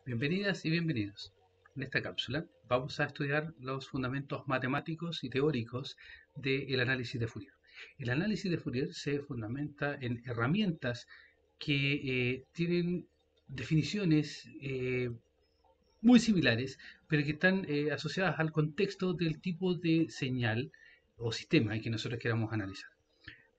Bienvenidas y bienvenidos. En esta cápsula vamos a estudiar los fundamentos matemáticos y teóricos del análisis de Fourier. El análisis de Fourier se fundamenta en herramientas que tienen definiciones muy similares, pero que están asociadas al contexto del tipo de señal o sistema que nosotros queramos analizar.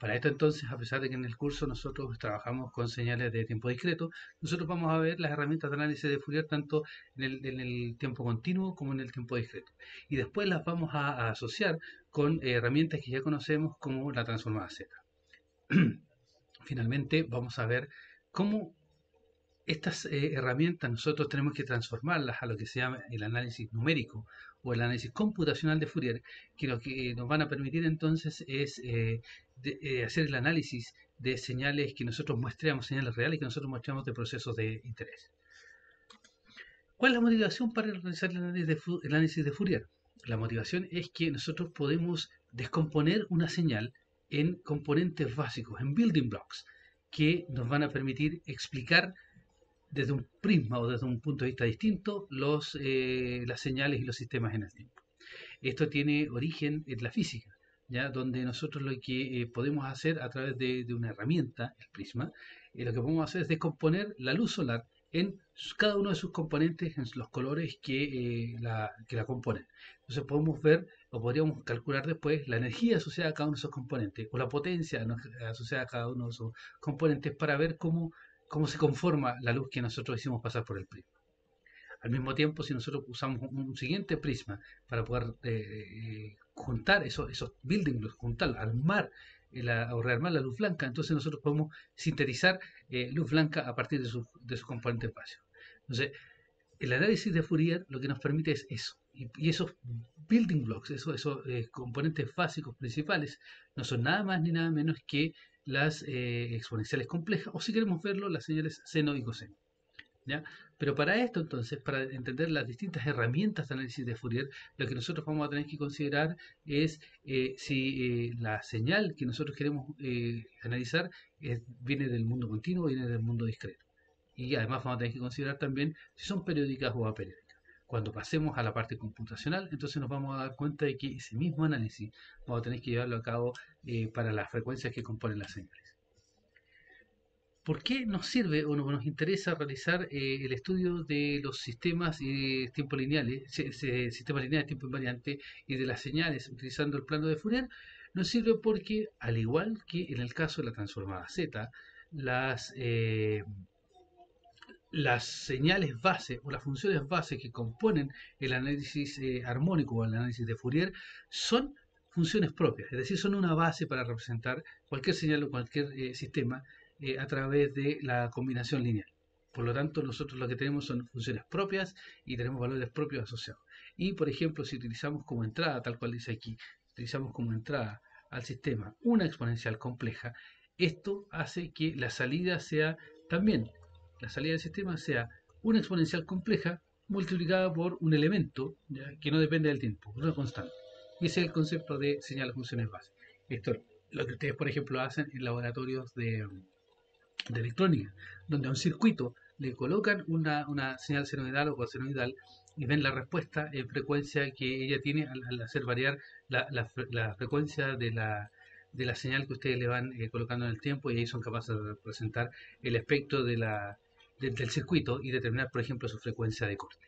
Para esto entonces, a pesar de que en el curso nosotros trabajamos con señales de tiempo discreto, nosotros vamos a ver las herramientas de análisis de Fourier tanto en el tiempo continuo como en el tiempo discreto. Y después las vamos a asociar con herramientas que ya conocemos como la transformada Z. Finalmente vamos a ver cómo estas herramientas nosotros tenemos que transformarlas a lo que se llama el análisis numérico o el análisis computacional de Fourier, que lo que nos van a permitir entonces es hacer el análisis de señales que nosotros muestramos, señales reales que nosotros mostramos de procesos de interés. ¿Cuál es la motivación para realizar el análisis de Fourier? La motivación es que nosotros podemos descomponer una señal en componentes básicos, en building blocks, que nos van a permitir explicar desde un prisma o desde un punto de vista distinto las señales y los sistemas en el tiempo. Esto tiene origen en la física, ¿ya? Donde nosotros lo que podemos hacer a través de una herramienta, el prisma, lo que podemos hacer es descomponer la luz solar en cada uno de sus componentes, en los colores que la componen. Entonces podemos ver o podríamos calcular después la energía asociada a cada uno de esos componentes o la potencia asociada a cada uno de esos componentes para ver cómo se conforma la luz que nosotros hicimos pasar por el prisma. Al mismo tiempo, si nosotros usamos un siguiente prisma para poder juntar esos building blocks, juntar, armar o rearmar la luz blanca, entonces nosotros podemos sintetizar luz blanca a partir de sus componentes básicos. Entonces, el análisis de Fourier lo que nos permite es eso. Y esos building blocks, esos componentes básicos principales, no son nada más ni nada menos que las exponenciales complejas, o si queremos verlo, las señales seno y coseno. ¿Ya? Pero para esto, entonces, para entender las distintas herramientas de análisis de Fourier, lo que nosotros vamos a tener que considerar es si la señal que nosotros queremos analizar viene del mundo continuo o viene del mundo discreto. Y además vamos a tener que considerar también si son periódicas o aperiódicas. Cuando pasemos a la parte computacional, entonces nos vamos a dar cuenta de que ese mismo análisis vamos a tener que llevarlo a cabo para las frecuencias que componen las señales. ¿Por qué nos sirve o nos interesa realizar el estudio de los sistemas tiempo lineales, sistemas lineales de tiempo invariante y de las señales utilizando el plano de Fourier? Nos sirve porque, al igual que en el caso de la transformada Z, las señales base o las funciones base que componen el análisis armónico o el análisis de Fourier son funciones propias, es decir, son una base para representar cualquier señal o cualquier sistema a través de la combinación lineal. Por lo tanto, nosotros lo que tenemos son funciones propias y tenemos valores propios asociados. Y, por ejemplo, si utilizamos como entrada, tal cual dice aquí, utilizamos como entrada al sistema una exponencial compleja, esto hace que la salida sea también, la salida del sistema sea una exponencial compleja multiplicada por un elemento, ¿ya?, que no depende del tiempo, una constante. Y ese es el concepto de señal de funciones base. Esto es lo que ustedes, por ejemplo, hacen en laboratorios de electrónica, donde a un circuito le colocan una señal senoidal o cosenoidal y ven la respuesta en frecuencia que ella tiene al hacer variar la frecuencia de la señal que ustedes le van colocando en el tiempo, y ahí son capaces de representar el espectro del circuito y determinar, por ejemplo, su frecuencia de corte.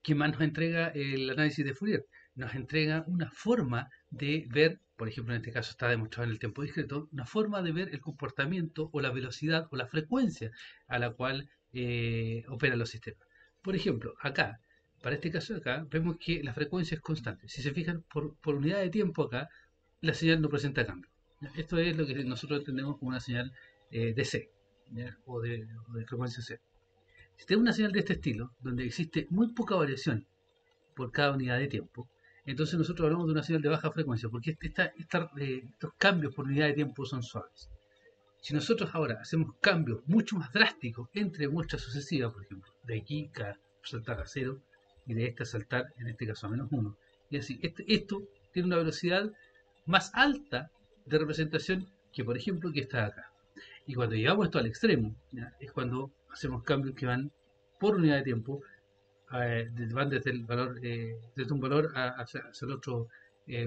¿Qué más nos entrega el análisis de Fourier? Nos entrega una forma de ver, por ejemplo, en este caso está demostrado en el tiempo discreto, una forma de ver el comportamiento o la velocidad o la frecuencia a la cual operan los sistemas. Por ejemplo, acá, para este caso de acá, vemos que la frecuencia es constante. Si se fijan, por unidad de tiempo acá, la señal no presenta cambio. Esto es lo que nosotros entendemos como una señal de C, ¿ya?, o de frecuencia C. Si tenemos una señal de este estilo, donde existe muy poca variación por cada unidad de tiempo, entonces nosotros hablamos de una señal de baja frecuencia, porque estos cambios por unidad de tiempo son suaves. Si nosotros ahora hacemos cambios mucho más drásticos entre muestras sucesivas, por ejemplo, de aquí saltar a 0 y de esta saltar, en este caso, a -1, y así, esto tiene una velocidad más alta de representación que, por ejemplo, que está acá. Y cuando llevamos esto al extremo, ¿ya? Es cuando hacemos cambios que van por unidad de tiempo, van desde el valor, desde un valor hacia el otro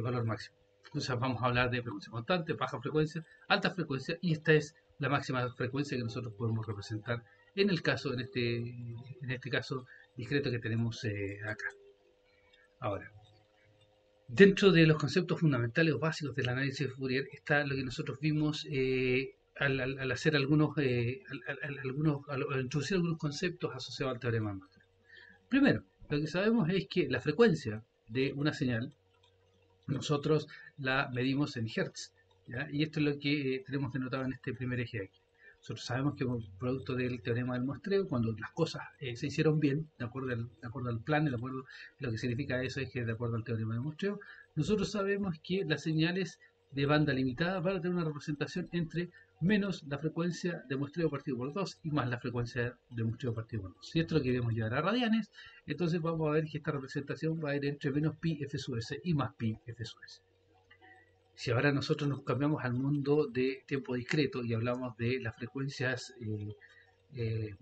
valor máximo. Entonces vamos a hablar de frecuencia constante, baja frecuencia, alta frecuencia, y esta es la máxima frecuencia que nosotros podemos representar en el caso, en este caso discreto que tenemos acá. Ahora, dentro de los conceptos fundamentales o básicos del análisis de Fourier está lo que nosotros vimos al hacer al introducir algunos conceptos asociados al teorema de Maxwell. Primero, lo que sabemos es que la frecuencia de una señal nosotros la medimos en Hertz, ¿ya? Y esto es lo que tenemos denotado en este primer eje de aquí. Nosotros sabemos que producto del teorema del muestreo, cuando las cosas se hicieron bien, de acuerdo al plan, de acuerdo, lo que significa eso es que de acuerdo al teorema del muestreo, nosotros sabemos que las señales de banda limitada van a tener una representación entre menos la frecuencia de muestreo partido por 2 y más la frecuencia de muestreo partido por 2. Si esto lo queremos llevar a radianes, entonces vamos a ver que esta representación va a ir entre menos pi f sub s y más pi f sub s. Si ahora nosotros nos cambiamos al mundo de tiempo discreto y hablamos de las frecuencias, eh,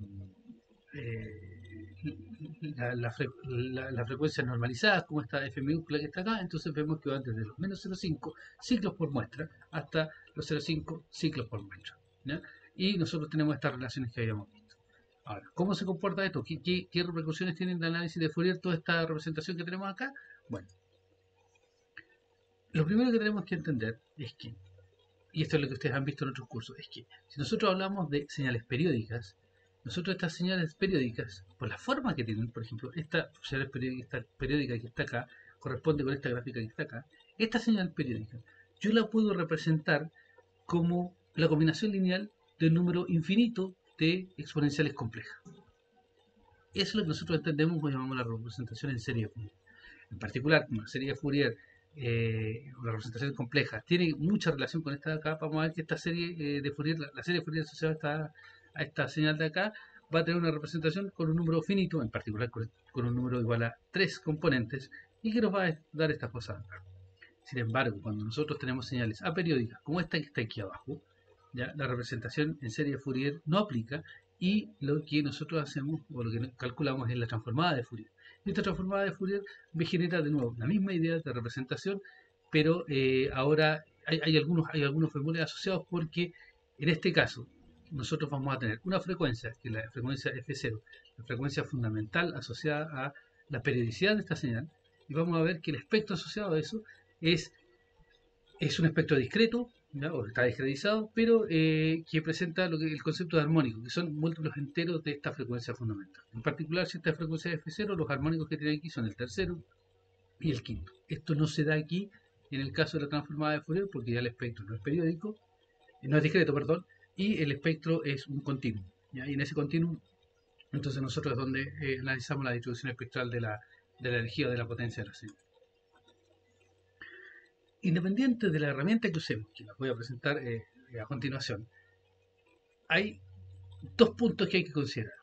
las frecuencias normalizadas, como esta F minúscula que está acá, entonces vemos que van desde los menos 0,5 ciclos por muestra hasta los 0,5 ciclos por muestra, ¿ya? Y nosotros tenemos estas relaciones que habíamos visto. Ahora, ¿cómo se comporta esto? ¿Qué repercusiones tiene en el análisis de Fourier toda esta representación que tenemos acá? Bueno, lo primero que tenemos que entender es que, y esto es lo que ustedes han visto en otros cursos, es que si nosotros hablamos de señales periódicas, nosotros estas señales periódicas, por la forma que tienen, por ejemplo, esta señal periódica que está acá, corresponde con esta gráfica que está acá, esta señal periódica, yo la puedo representar como la combinación lineal de un número infinito de exponenciales complejas. Eso es lo que nosotros entendemos o llamamos la representación en serie de Fourier. En particular, como la serie de Fourier, una representación compleja, tiene mucha relación con esta de acá. Vamos a ver que esta serie de Fourier, la serie de Fourier asociada a esta señal de acá, va a tener una representación con un número finito, en particular con un número igual a 3 componentes, y que nos va a dar estas cosas acá. Sin embargo, cuando nosotros tenemos señales aperiódicas, como esta que está aquí abajo, ¿ya? La representación en serie de Fourier no aplica y lo que nosotros hacemos o lo que calculamos es la transformada de Fourier. Y esta transformada de Fourier me genera de nuevo la misma idea de representación, pero ahora hay algunos bemoles asociados porque en este caso nosotros vamos a tener una frecuencia, que es la frecuencia F0, la frecuencia fundamental asociada a la periodicidad de esta señal, y vamos a ver que el espectro asociado a eso es, es un espectro discreto, ¿ya? O está discretizado, pero que presenta el concepto de armónico, que son múltiplos enteros de esta frecuencia fundamental. En particular, si esta frecuencia es F0, los armónicos que tiene aquí son el tercero y el quinto. Esto no se da aquí en el caso de la transformada de Fourier, porque ya el espectro no es periódico, no es discreto, perdón, y el espectro es un continuo. ¿Ya? Y en ese continuo, entonces nosotros es donde analizamos la distribución espectral de la energía o de la potencia de la señal. Independiente de la herramienta que usemos, que la voy a presentar a continuación, hay dos puntos que hay que considerar.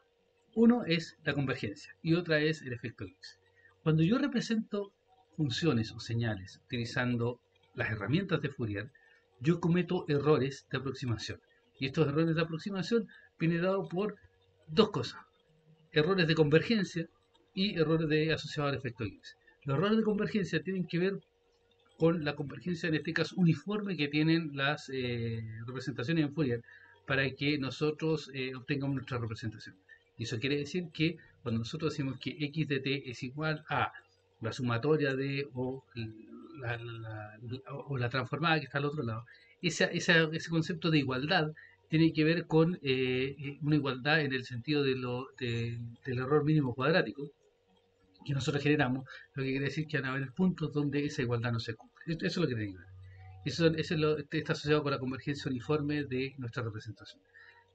Uno es la convergencia y otra es el efecto Gibbs. Cuando yo represento funciones o señales utilizando las herramientas de Fourier, yo cometo errores de aproximación. Y estos errores de aproximación vienen dados por dos cosas: errores de convergencia y errores asociados al efecto Gibbs. Los errores de convergencia tienen que ver con la convergencia, en este caso uniforme, que tienen las representaciones en Fourier para que nosotros obtengamos nuestra representación. Y eso quiere decir que cuando nosotros decimos que x de t es igual a la sumatoria de o la transformada que está al otro lado, ese concepto de igualdad tiene que ver con una igualdad en el sentido del error mínimo cuadrático que nosotros generamos, lo que quiere decir que van a haber puntos donde esa igualdad no se cumple. Eso es lo que tiene que ver. Está asociado con la convergencia uniforme de nuestra representación.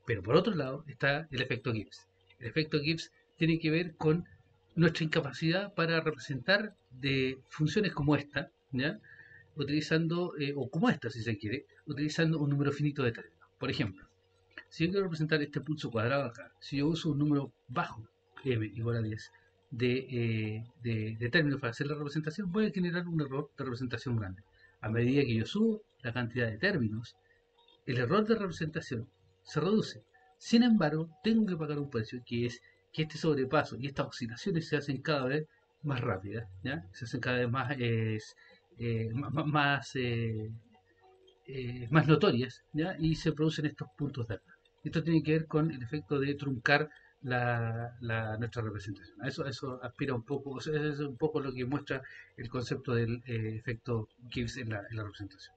Pero por otro lado está el efecto Gibbs. El efecto Gibbs tiene que ver con nuestra incapacidad para representar de funciones como esta, ¿ya? Utilizando, o como esta si se quiere, utilizando un número finito de términos. Por ejemplo, si yo quiero representar este pulso cuadrado acá, si yo uso un número bajo, m igual a 10, de términos para hacer la representación, voy a generar un error de representación grande. A medida que yo subo la cantidad de términos, el error de representación se reduce. Sin embargo, tengo que pagar un precio que es que este sobrepaso y estas oscilaciones se hacen cada vez más rápidas, ¿ya? Se hacen cada vez más, más, más notorias, ¿ya? Y se producen estos puntos de alta. Esto tiene que ver con el efecto de truncar nuestra representación. A eso aspira un poco, o sea, eso es un poco lo que muestra el concepto del efecto Gibbs en la representación.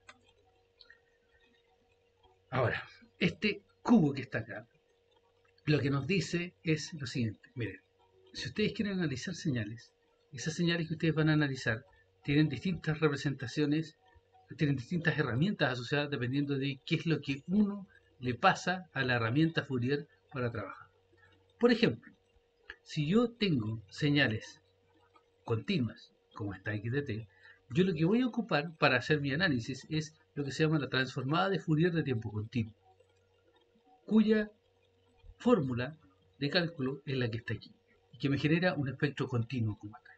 Ahora, este cubo que está acá, lo que nos dice es lo siguiente. Miren, si ustedes quieren analizar señales, esas señales que ustedes van a analizar tienen distintas representaciones, tienen distintas herramientas asociadas dependiendo de qué es lo que uno le pasa a la herramienta Fourier para trabajar. Por ejemplo, si yo tengo señales continuas, como esta x de t, yo lo que voy a ocupar para hacer mi análisis es lo que se llama la transformada de Fourier de tiempo continuo, cuya fórmula de cálculo es la que está aquí, y que me genera un espectro continuo como acá.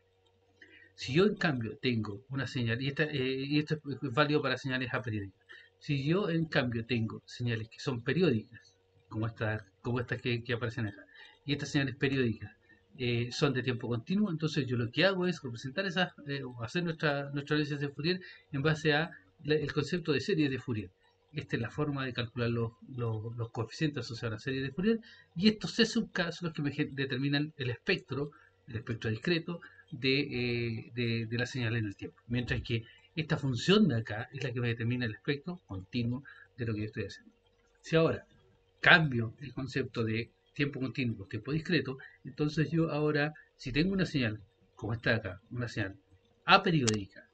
Si yo en cambio tengo una señal, y esto es válido para señales aperiódicas, si yo en cambio tengo señales que son periódicas, como estas que aparecen acá, y estas señales periódicas son de tiempo continuo, entonces yo lo que hago es representar esas, o hacer nuestra análisis de Fourier en base a el concepto de series de Fourier. Esta es la forma de calcular los coeficientes asociados a la serie de Fourier, y estos C sub K son los que me determinan el espectro discreto de la señal en el tiempo. Mientras que esta función de acá es la que me determina el espectro continuo de lo que yo estoy haciendo. Si ahora cambio el concepto de tiempo continuo por tiempo discreto, entonces yo ahora, si tengo una señal, como está acá, una señal aperiódica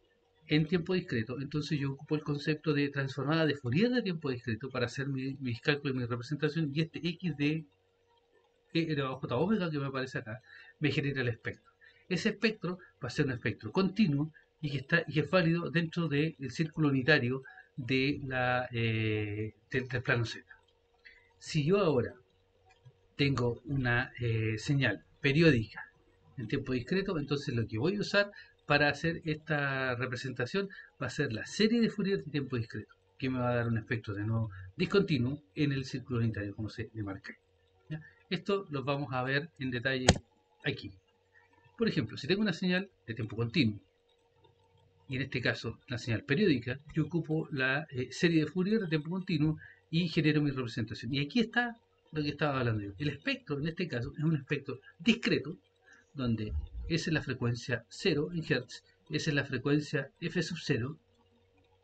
en tiempo discreto, entonces yo ocupo el concepto de transformada de Fourier de tiempo discreto para hacer mis cálculos y mi representación, y este x de elevado a j omega que me aparece acá me genera el espectro. Ese espectro va a ser un espectro continuo y es válido dentro del círculo unitario del plano Z. Si yo ahora tengo una señal periódica en tiempo discreto, entonces lo que voy a usar para hacer esta representación va a ser la serie de Fourier de tiempo discreto, que me va a dar un espectro de nuevo discontinuo en el círculo unitario, como se le marca. ¿Ya? Esto lo vamos a ver en detalle aquí. Por ejemplo, si tengo una señal de tiempo continuo, y en este caso la señal periódica, yo ocupo la serie de Fourier de tiempo continuo y genero mi representación. Y aquí está lo que estaba hablando yo. El espectro, en este caso, es un espectro discreto, donde esa es la frecuencia 0 en Hertz, esa es la frecuencia f sub 0,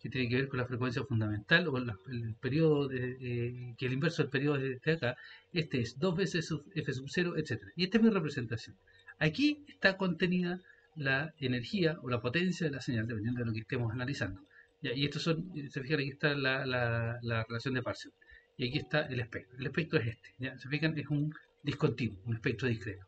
que tiene que ver con la frecuencia fundamental o el periodo, que el inverso del periodo de acá. Este es 2 veces f sub 0, etc. Y esta es mi representación. Aquí está contenida la energía o la potencia de la señal, dependiendo de lo que estemos analizando. ¿Ya? Y estos son, se fijan, aquí está la relación de Parseval. Y aquí está el espectro. El espectro es este. ¿Ya? Se fijan, es un discontinuo, un espectro discreto.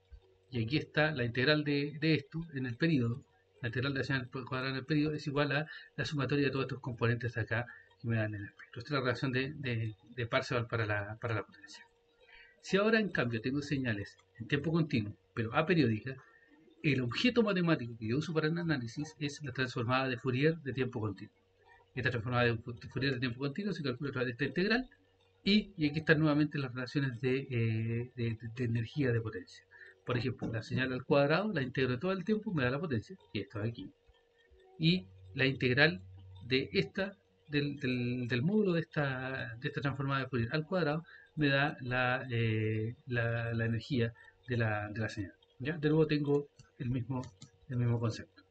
Y aquí está la integral de esto en el periodo. La integral de la señal cuadrada en el periodo es igual a la sumatoria de todos estos componentes de acá que me dan el espectro. Esta es la relación de Parseval para la potencia. Si ahora en cambio tengo señales en tiempo continuo, pero aperiódicas, el objeto matemático que yo uso para el análisis es la transformada de Fourier de tiempo continuo. Esta transformada de Fourier de tiempo continuo se calcula a través de esta integral, y aquí están nuevamente las relaciones de energía de potencia. Por ejemplo, la señal al cuadrado la integro todo el tiempo, me da la potencia, y esto de aquí. Y la integral de del módulo de esta transformada de Fourier al cuadrado me da la energía de la señal. ¿Ya? De nuevo tengo el mismo concepto.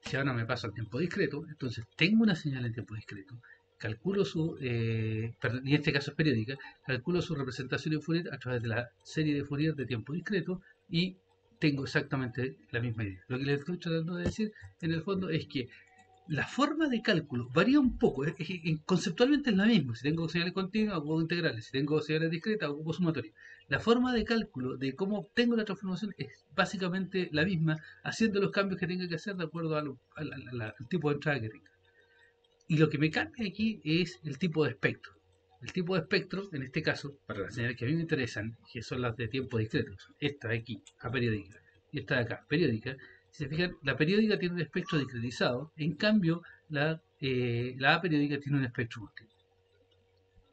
Si ahora me paso al tiempo discreto, entonces tengo una señal en tiempo discreto, calculo y en este caso es periódica, calculo su representación en Fourier a través de la serie de Fourier de tiempo discreto y tengo exactamente la misma idea. Lo que les estoy tratando de decir en el fondo es que la forma de cálculo varía un poco, conceptualmente es la misma. Si tengo señales continuas, ocupo integrales. Si tengo señales discretas, ocupo sumatorias. La forma de cálculo de cómo obtengo la transformación es básicamente la misma, haciendo los cambios que tenga que hacer de acuerdo al tipo de entrada que tenga. Y lo que me cambia aquí es el tipo de espectro. El tipo de espectro, en este caso, para las señales que a mí me interesan, que son las de tiempo discreto, esta de aquí, aperiódica, y esta de acá, periódica. Si se fijan, la periódica tiene un espectro discretizado, en cambio, la aperiódica tiene un espectro continuo.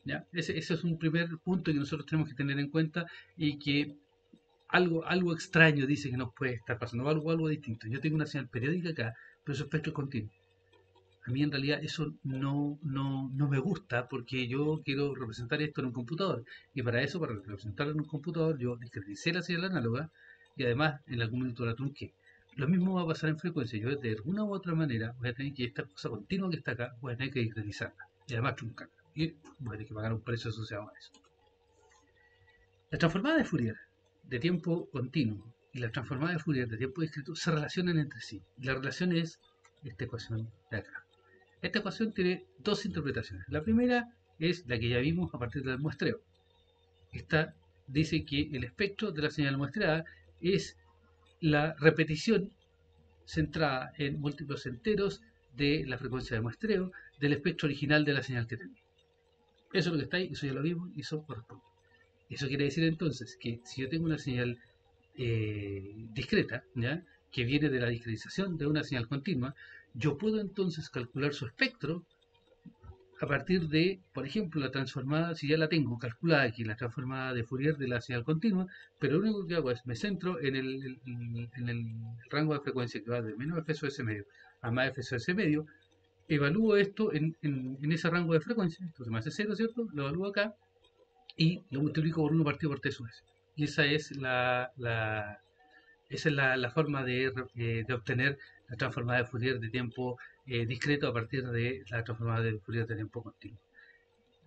¿Ya? Ese es un primer punto que nosotros tenemos que tener en cuenta y que algo extraño dice que nos puede estar pasando, algo distinto. Yo tengo una señal periódica acá, pero su espectro es continuo. A mí en realidad eso no me gusta porque yo quiero representar esto en un computador. Y para eso, para representarlo en un computador, yo discreticé la señal análoga y además en algún momento la trunqué. Lo mismo va a pasar en frecuencia. Yo de alguna u otra manera voy a tener que esta cosa continua que está acá, voy a tener que discretizarla y además truncarla. Y voy a tener que pagar un precio asociado a eso. La transformada de Fourier de tiempo continuo y la transformada de Fourier de tiempo discreto se relacionan entre sí. La relación es esta ecuación de acá. Esta ecuación tiene dos interpretaciones. La primera es la que ya vimos a partir del muestreo. Esta dice que el espectro de la señal muestreada es la repetición centrada en múltiplos enteros de la frecuencia de muestreo del espectro original de la señal que tenemos. Eso es lo que está ahí, eso ya lo vimos y eso corresponde. Eso quiere decir entonces que si yo tengo una señal discreta, ¿ya? Que viene de la discretización de una señal continua, yo puedo entonces calcular su espectro a partir de, por ejemplo, la transformada, si ya la tengo calculada aquí, la transformada de Fourier de la señal continua, pero lo único que hago es me centro en el rango de frecuencia que va de menos FSOS medio a más FSOS medio, evalúo esto en ese rango de frecuencia, entonces me hace cero, ¿cierto? Lo evalúo acá y lo multiplico por 1 partido por T sub S. Y esa es la forma de obtener la transformada de Fourier de tiempo discreto a partir de la transformada de Fourier de tiempo continuo.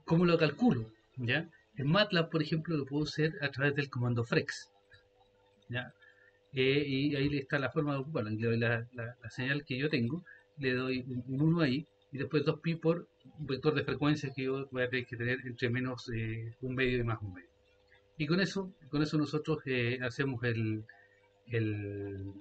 ¿Cómo lo calculo? ¿Ya? En MATLAB, por ejemplo, lo puedo hacer a través del comando FREX. ¿Ya? Y ahí está la forma de ocuparlo. Le doy la señal que yo tengo, le doy un 1 ahí, y después 2pi por un vector de frecuencia que yo voy a tener que tener entre menos un medio y más un medio. Y con eso nosotros hacemos el, el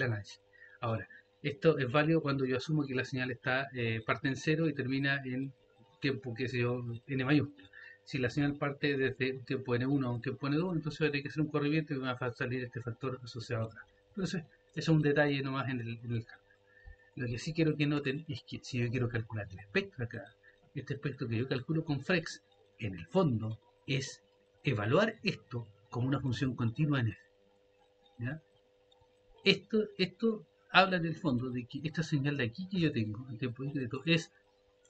análisis. Ahora, esto es válido cuando yo asumo que la señal está parte en cero y termina en tiempo, qué sé yo, n mayúsculo. Si la señal parte desde un tiempo n1 a un tiempo n2, entonces va a tener que hacer un corrimiento y va a salir este factor asociado acá. Entonces, eso es un detalle nomás en el cálculo. Lo que sí quiero que noten es que si yo quiero calcular el espectro acá, este espectro que yo calculo con FREX, en el fondo, es evaluar esto como una función continua en F. ¿Ya? Esto habla en el fondo de que esta señal de aquí que yo tengo, en tiempo discreto, es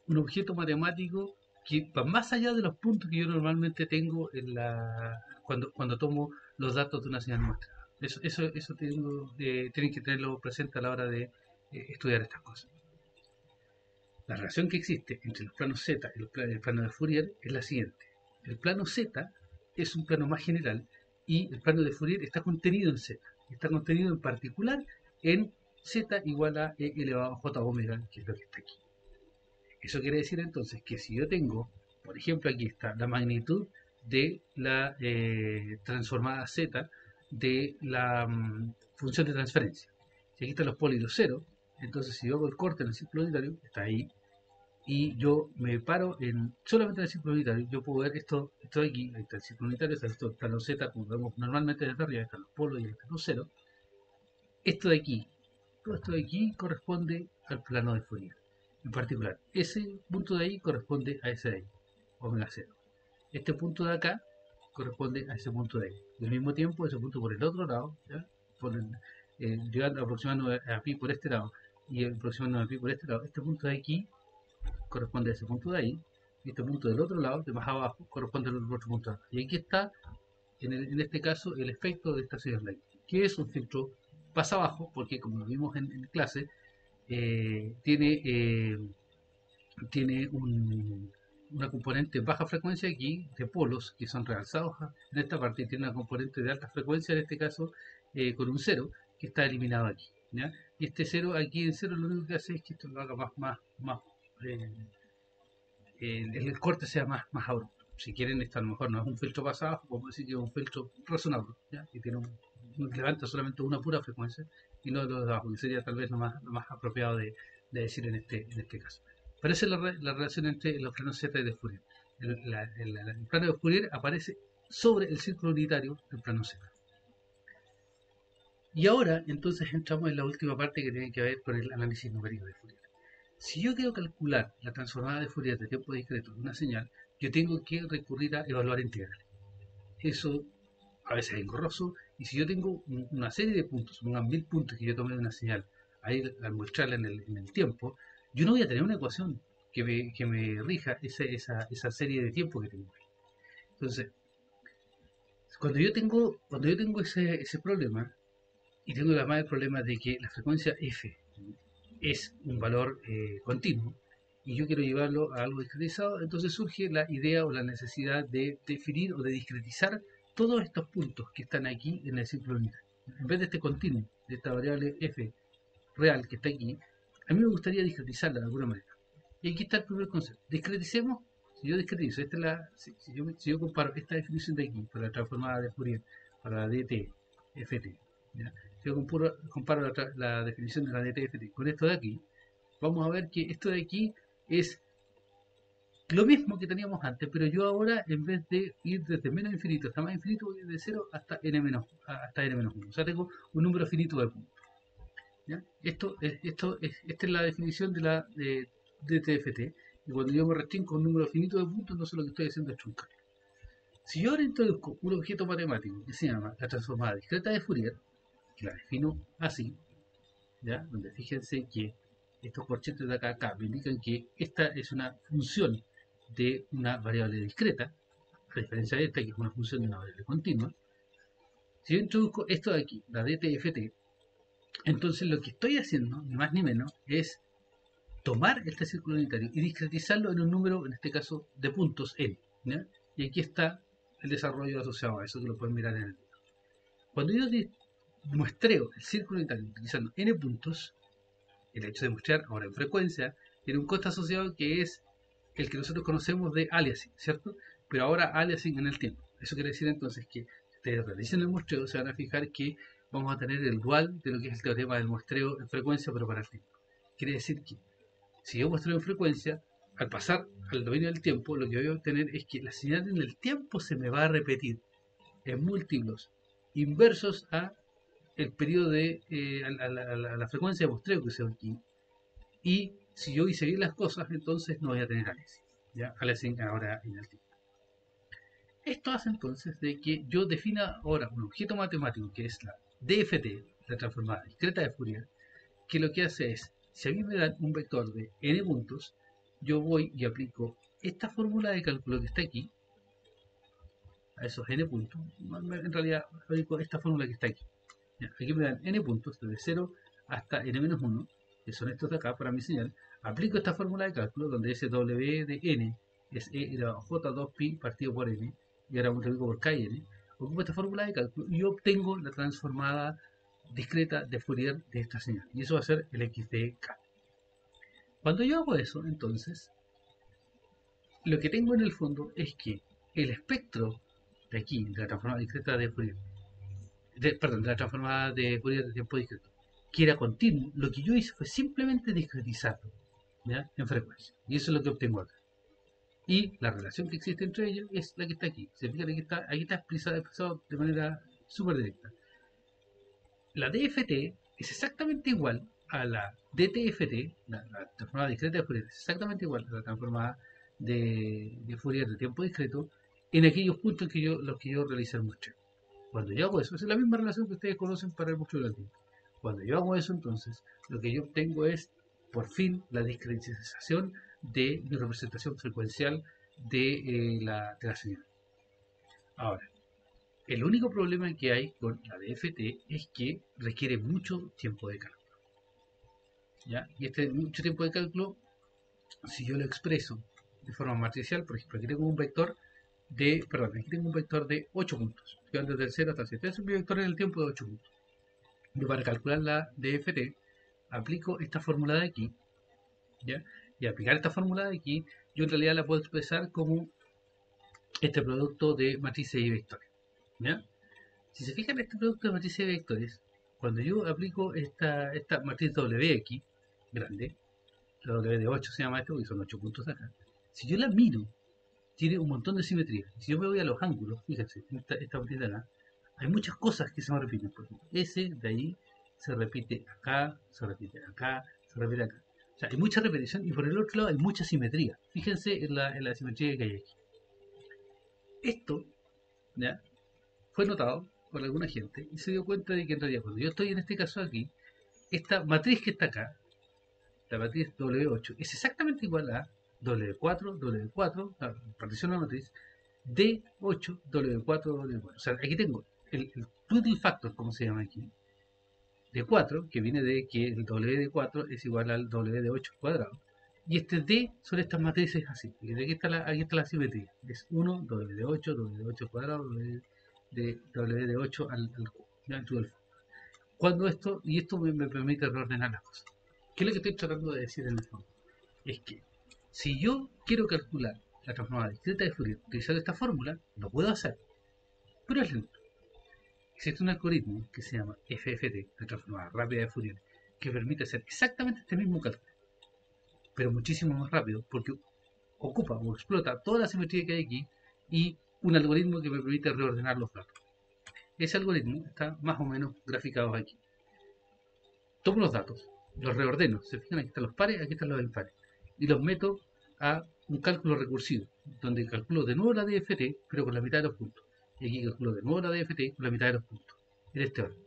un objeto matemático que va más allá de los puntos que yo normalmente tengo cuando tomo los datos de una señal muestra. Eso tienen que tenerlo presente a la hora de estudiar estas cosas. La relación que existe entre los planos Z y el plano de Fourier es la siguiente. El plano Z es un plano más general y el plano de Fourier está contenido en Z. Está contenido en particular en Z igual a E elevado a J omega, que es lo que está aquí. Eso quiere decir entonces que si yo tengo, por ejemplo, aquí está la magnitud de la transformada Z de la función de transferencia. Si aquí están los pólidos 0, entonces si yo hago el corte en el círculo unitario, está ahí, y yo me paro solamente en el círculo unitario, yo puedo ver esto de aquí, ahí está el círculo unitario, está el plano Z, como vemos normalmente desde arriba, están los polos y el plano 0. Esto de aquí, todo esto de aquí corresponde al plano de Fourier. En particular, ese punto de ahí corresponde a ese de ahí, omega 0. Este punto de acá corresponde a ese punto de ahí. Y al mismo tiempo, ese punto por el otro lado, ¿ya? Llegando aproximando a pi por este lado y aproximando a pi por este lado, este punto de aquí corresponde a ese punto de ahí, y este punto del otro lado, de más abajo, corresponde al otro punto de acá. Y aquí está, en este caso, el efecto de esta señal de aquí, que es un filtro pasa abajo, porque como lo vimos en clase, eh, tiene, eh, tiene una componente baja frecuencia aquí de polos que son realzados en esta parte, y tiene una componente de alta frecuencia en este caso con un cero que está eliminado aquí, ¿ya? Y este cero aquí en cero lo único que hace es que esto lo haga más eh, el corte sea más abrupto. Si quieren, esto a lo mejor no es un filtro pasado, podemos decir que es un filtro razonable, ¿ya? Que levanta solamente una pura frecuencia y no los de abajo, que sería tal vez lo más apropiado de decir en este caso. Pero esa es la relación entre los planos Z y de Fourier. El plano de Fourier aparece sobre el círculo unitario del plano Z. Y ahora entonces entramos en la última parte que tiene que ver con el análisis numérico de Fourier. Si yo quiero calcular la transformada de Fourier de tiempo discreto de una señal, yo tengo que recurrir a evaluar integrales. Eso a veces es engorroso, y si yo tengo una serie de puntos, unos 1000 puntos que yo tomé de una señal, ahí al mostrarla en el tiempo, yo no voy a tener una ecuación que me rija esa serie de tiempo que tengo. Entonces, cuando yo tengo ese problema, y tengo además el problema de que la frecuencia f es un valor continuo, y yo quiero llevarlo a algo discretizado, entonces surge la idea o la necesidad de definir o de discretizar todos estos puntos que están aquí en el ciclo unitario. En vez de este continuo, de esta variable f real que está aquí, a mí me gustaría discretizarla de alguna manera. Y aquí está el primer concepto. Discreticemos. Si yo discretizo, si yo comparo esta definición de aquí para la transformada de Fourier, para la dt, ft, ¿ya? Si yo comparo la definición de la dt, ft con esto de aquí, vamos a ver que esto de aquí es lo mismo que teníamos antes, pero yo ahora, en vez de ir desde menos infinito hasta más infinito, voy de 0 hasta n-1. O sea, tengo un número finito de puntos. ¿Ya? Esta es la definición de TFT. Y cuando yo me restringo un número finito de puntos, entonces lo que estoy haciendo es truncar. Si yo ahora introduzco un objeto matemático que se llama la transformada discreta de Fourier, que la defino así, ¿ya? Donde fíjense que estos corchetes de acá me indican que esta es una función de una variable discreta, a diferencia de esta que es una función de una variable continua. Si yo introduzco esto de aquí, la DTFT, entonces lo que estoy haciendo, ni más ni menos, es tomar este círculo unitario y discretizarlo en un número, en este caso, de puntos n. ¿Ya? Y aquí está el desarrollo asociado a eso, que lo pueden mirar en el video. Cuando yo muestreo el círculo unitario utilizando n puntos, el hecho de mostrar ahora en frecuencia tiene un coste asociado que es el que nosotros conocemos de aliasing, ¿cierto? Pero ahora aliasing en el tiempo. Eso quiere decir entonces que ustedes realicen el muestreo, se van a fijar que vamos a tener el dual de lo que es el teorema del muestreo en frecuencia, pero para el tiempo. Quiere decir que si yo muestreo en frecuencia, al pasar al dominio del tiempo, lo que voy a obtener es que la señal en el tiempo se me va a repetir en múltiplos inversos a el periodo a la frecuencia de muestreo que se da aquí. Y si yo hice bien las cosas, entonces no voy a tener aliasing. ¿Ya? Aliasing ahora en el tiempo. Esto hace entonces de que yo defina ahora un objeto matemático que es la DFT, la transformada discreta de Fourier, que lo que hace es, si a mí me dan un vector de n puntos, yo voy y aplico esta fórmula de cálculo que está aquí, a esos n puntos, en realidad aplico esta fórmula que está aquí. Ya, aquí me dan n puntos, desde 0 hasta n-1, que son estos de acá para mi señal. Aplico esta fórmula de cálculo, donde ese w de n es e elevado a j2pi partido por n, y ahora multiplico por k y n. Ocupo esta fórmula de cálculo y obtengo la transformada discreta de Fourier de esta señal. Y eso va a ser el x de k. Cuando yo hago eso, entonces, lo que tengo en el fondo es que el espectro de aquí, de la transformada discreta de Fourier, perdón, de la transformada de Fourier de tiempo discreto, que era continuo, lo que yo hice fue simplemente discretizarlo, ¿ya? En frecuencia. Y eso es lo que obtengo acá. Y la relación que existe entre ellos es la que está aquí. Se fijan que aquí está expresado de manera súper directa. La DFT es exactamente igual a la DTFT, la transformada discreta de Fourier, es exactamente igual a la transformada de Fourier de tiempo discreto en aquellos puntos en que los que yo realicé el muestreo. Cuando yo hago eso, es la misma relación que ustedes conocen para el muestreo del tiempo. Cuando yo hago eso, entonces, lo que yo obtengo es, por fin, la discretización de mi representación frecuencial de la señal. Ahora, el único problema que hay con la DFT es que requiere mucho tiempo de cálculo. ¿Ya? Y este mucho tiempo de cálculo, si yo lo expreso de forma matricial, por ejemplo, aquí tengo un vector aquí tengo un vector de 8 puntos, que van desde el 0 hasta el 7. Es un vector en el tiempo de 8 puntos. Yo para calcular la DFT aplico esta fórmula de aquí, ¿ya? Y aplicar esta fórmula de aquí, yo en realidad la puedo expresar como este producto de matrices y vectores, ¿ya? Si se fijan en este producto de matrices y vectores, cuando yo aplico esta matriz WX grande, la W de 8 se llama esto, porque son 8 puntos acá, si yo la miro, tiene un montón de simetría. Si yo me voy a los ángulos, fíjense, esta matriz de acá, hay muchas cosas que se me repiten. Por ejemplo, ese de ahí se repite acá, se repite acá, se repite acá. sea, hay mucha repetición y por el otro lado hay mucha simetría. Fíjense en la simetría que hay aquí. Esto, ¿ya? Fue notado por alguna gente y se dio cuenta de que en realidad cuando yo estoy en este caso aquí, esta matriz que está acá, la matriz W8, es exactamente igual a W4, W4, la partición de la matriz, D8, W4, W4. O sea, aquí tengo el twiddle factor, como se llama aquí, de 4, que viene de que el W de 4 es igual al W de 8 cuadrado. Y este D son estas matrices así. Y aquí está la simetría. Es 1, W de 8, W de 8 cuadrado, W de 8 al twiddle. Cuando esto, y esto me permite reordenar las cosas. ¿Qué es lo que estoy tratando de decir en el fondo? Es que si yo quiero calcular la transformada discreta de Fourier utilizando esta fórmula, lo puedo hacer, pero es lento. Existe un algoritmo que se llama FFT, la transformada rápida de Fourier, que permite hacer exactamente este mismo cálculo, pero muchísimo más rápido, porque ocupa o explota toda la simetría que hay aquí y un algoritmo que me permite reordenar los datos. Ese algoritmo está más o menos graficado aquí. Tomo los datos, los reordeno, se fijan, aquí están los pares, aquí están los impares, y los meto a un cálculo recursivo, donde calculo de nuevo la DFT, pero con la mitad de los puntos. Y aquí calculo de nuevo la DFT con la mitad de los puntos, en este orden.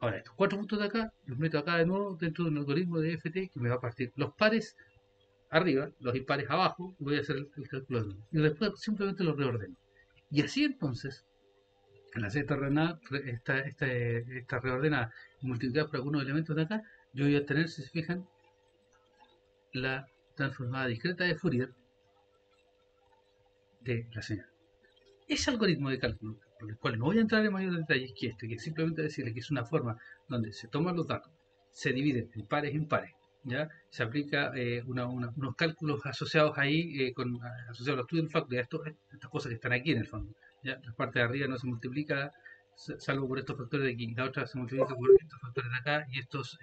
Ahora, estos 4 puntos de acá, los meto acá de nuevo dentro de un algoritmo de DFT que me va a partir los pares arriba, los impares abajo, y voy a hacer el cálculo de nuevo. Y después simplemente los reordeno. Y así entonces, al hacer esta reordenada multiplicada por algunos elementos de acá, yo voy a obtener, si se fijan, la transformada discreta de Fourier de la señal. Ese algoritmo de cálculo, por el cual no voy a entrar en mayores detalles que este, que simplemente decirle que es una forma donde se toman los datos, se dividen en pares y impares, ¿ya? Se aplica unos cálculos asociados ahí, asociados a los twiddle factor, estas cosas que están aquí en el fondo, ¿ya? La parte de arriba no se multiplica, salvo por estos factores de aquí, la otra se multiplica por estos factores de acá y estos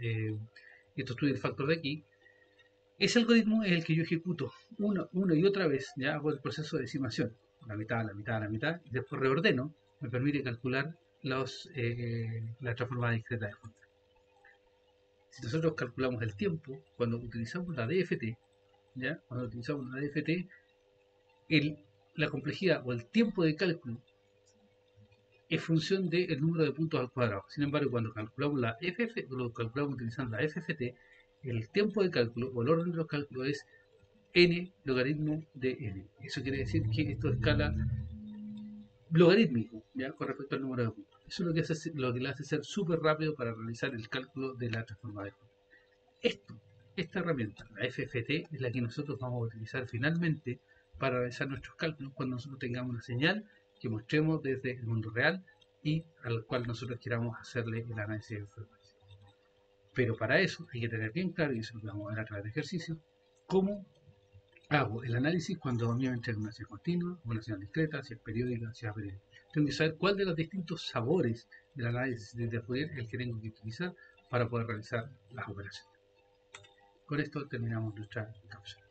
twiddle factor de aquí. Ese algoritmo es el que yo ejecuto una y otra vez, ya hago el proceso de decimación, la mitad, la mitad, la mitad, y después reordeno, me permite calcular la transformada discreta de Fourier. Si nosotros calculamos el tiempo, cuando utilizamos la DFT, ¿ya? Cuando utilizamos la DFT, la complejidad o el tiempo de cálculo es función del número de puntos al cuadrado. Sin embargo, cuando calculamos lo calculamos utilizando la FFT, el tiempo de cálculo o el orden de los cálculos es n logaritmo de n. Eso quiere decir que esto escala logarítmico, ¿ya? Con respecto al número de puntos. Eso es lo que le hace ser súper rápido para realizar el cálculo de la transformada de Fourier. Esta herramienta, la FFT, es la que nosotros vamos a utilizar finalmente para realizar nuestros cálculos cuando nosotros tengamos una señal que mostremos desde el mundo real y al cual nosotros queramos hacerle el análisis de frecuencia. Pero para eso hay que tener bien claro, y eso lo vamos a ver a través de ejercicios, cómo hago el análisis cuando a mí me entregan una señal continua, una señal discreta, si es periódica, si es aperiódica. Tengo que saber cuál de los distintos sabores del análisis de Fourier es el que tengo que utilizar para poder realizar las operaciones. Con esto terminamos nuestra cápsula.